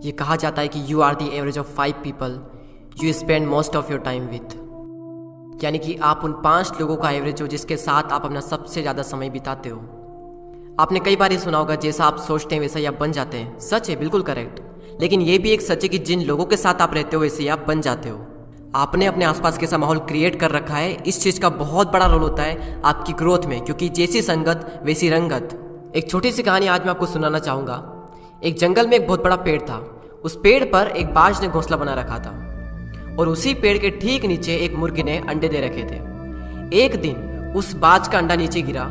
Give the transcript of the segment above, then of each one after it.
ये कहा जाता है कि you are the average of 5 people you spend most of your time with, यानी कि आप उन 5 लोगों का एवरेज हो जिसके साथ आप अपना सबसे ज़्यादा समय बिताते हो। आपने कई बार ये सुना होगा, जैसा आप सोचते हैं वैसा ही आप बन जाते हैं। सच है, बिल्कुल करेक्ट। लेकिन ये भी एक सच है कि जिन लोगों के साथ आप रहते हो वैसे ही आप बन जाते हो। आपने अपने आसपास कैसा माहौल क्रिएट कर रखा है, इस चीज़ का बहुत बड़ा रोल होता है आपकी ग्रोथ में, क्योंकि जैसी संगत वैसी रंगत। एक छोटी सी कहानी आज मैं आपको सुनाना चाहूँगा। एक जंगल में एक बहुत बड़ा पेड़ था। उस पेड़ पर एक बाज ने घोंसला बना रखा था और उसी पेड़ के ठीक नीचे एक मुर्गी ने अंडे दे रखे थे। एक दिन उस बाज का अंडा नीचे गिरा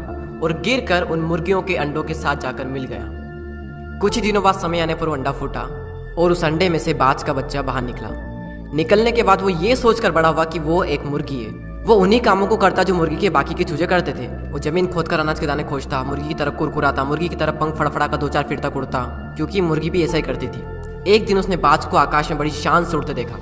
और गिरकर उन मुर्गियों के अंडों के साथ जाकर मिल गया। कुछ ही दिनों बाद समय आने पर वो अंडा फूटा और उस अंडे में से बाज का बच्चा बाहर निकला। निकलने के बाद वो ये सोचकर बड़ा हुआ कि वो एक मुर्गी है। वो उन्हीं कामों को करता जो मुर्गी के बाकी के चूजे करते थे। वो जमीन खोदकर अनाज के दाने खोजता, मुर्गी की तरफ कुरकुराता, मुर्गी की तरफ पंख फड़फड़ा कर 2-4 फिर तक उड़ता, क्योंकि मुर्गी भी ऐसा ही करती थी। एक दिन उसने बाज को आकाश में बड़ी शान से उड़ते देखा,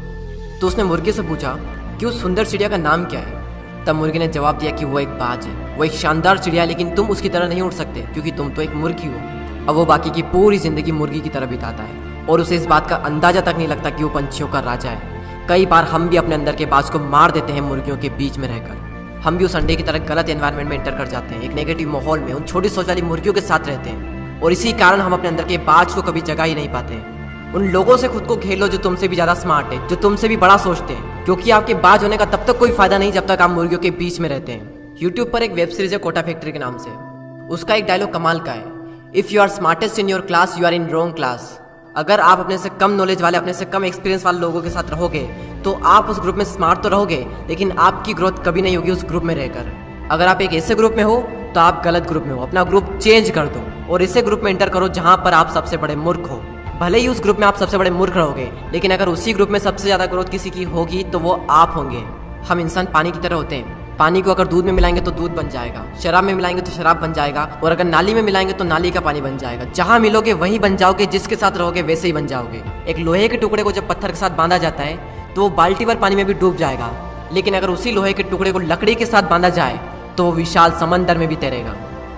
तो उसने मुर्गी से पूछा कि उस सुंदर चिड़िया का नाम क्या है। तब मुर्गी ने जवाब दिया कि वो एक बाज है, वो एक शानदार चिड़िया है, लेकिन तुम उसकी तरह नहीं उड़ सकते क्योंकि तुम तो एक मुर्गी हो। अब वो बाकी की पूरी जिंदगी मुर्गी की तरह बिताता है और उसे इस बात का अंदाजा तक नहीं लगता कि वो पंछियों का राजा है। कई बार हम भी अपने अंदर के बाज को मार देते हैं मुर्गियों के बीच में रहकर। हम भी उस अंडे की तरह गलत एनवायरनमेंट में एंटर कर जाते हैं, एक नेगेटिव माहौल में उन छोटी सोच वाली मुर्गियों के साथ रहते हैं और इसी कारण हम अपने अंदर के बाज को कभी जगा ही नहीं पाते हैं। उन लोगों से खुद को घेर लो जो तुमसे भी ज़्यादा स्मार्ट है, जो तुमसे भी बड़ा सोचते हैं, क्योंकि आपके बाज होने का तब तक कोई फायदा नहीं जब तक आप मुर्गियों के बीच में रहते हैं। यूट्यूब पर एक वेब सीरीज है कोटा फैक्ट्री के नाम से। उसका एक डायलॉग कमाल का है, if you are smartest in your class you are in wrong class. अगर आप अपने से कम नॉलेज वाले, अपने से कम एक्सपीरियंस वाले लोगों के साथ रहोगे तो आप उस ग्रुप में स्मार्ट तो रहोगे, लेकिन आपकी ग्रोथ कभी नहीं होगी उस ग्रुप में रहकर। अगर आप एक ऐसे ग्रुप में हो तो आप गलत ग्रुप में हो। अपना ग्रुप चेंज कर दो और ऐसे ग्रुप में एंटर करो जहां पर आप सबसे बड़े मूर्ख हो। भले ही उस ग्रुप में आप सबसे बड़े मूर्ख रहोगे, लेकिन अगर उसी ग्रुप में सबसे ज़्यादा ग्रोथ किसी की होगी तो वो आप होंगे। हम इंसान पानी की तरह होते हैं। पानी को अगर दूध में मिलाएंगे तो दूध बन जाएगा, शराब में मिलाएंगे तो शराब बन जाएगा, और अगर नाली में मिलाएंगे तो नाली का पानी बन जाएगा। जहां मिलोगे वहीं बन जाओगे, जिसके साथ रहोगे वैसे ही बन जाओगे। एक लोहे के टुकड़े को जब पत्थर के साथ बांधा जाता है तो वो बाल्टी भर पानी में भी डूब जाएगा, लेकिन अगर उसी लोहे के टुकड़े को लकड़ी के साथ बांधा जाए तो वो विशाल समंदर में भी तैरेगा।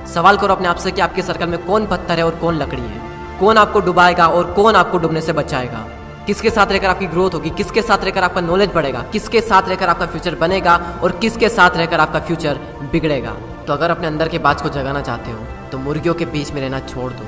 सवाल करो अपने आप से कि आपके सर्कल में कौन पत्थर है और कौन लकड़ी है, कौन आपको डुबाएगा और कौन आपको डूबने से बचाएगा। किसके साथ रहकर आपकी ग्रोथ होगी, किसके साथ रहकर आपका नॉलेज बढ़ेगा, किसके साथ रहकर आपका फ्यूचर बनेगा और किसके साथ रहकर आपका फ्यूचर बिगड़ेगा। तो अगर अपने अंदर के बाज को जगाना चाहते हो तो मुर्गियों के बीच में रहना छोड़ दो।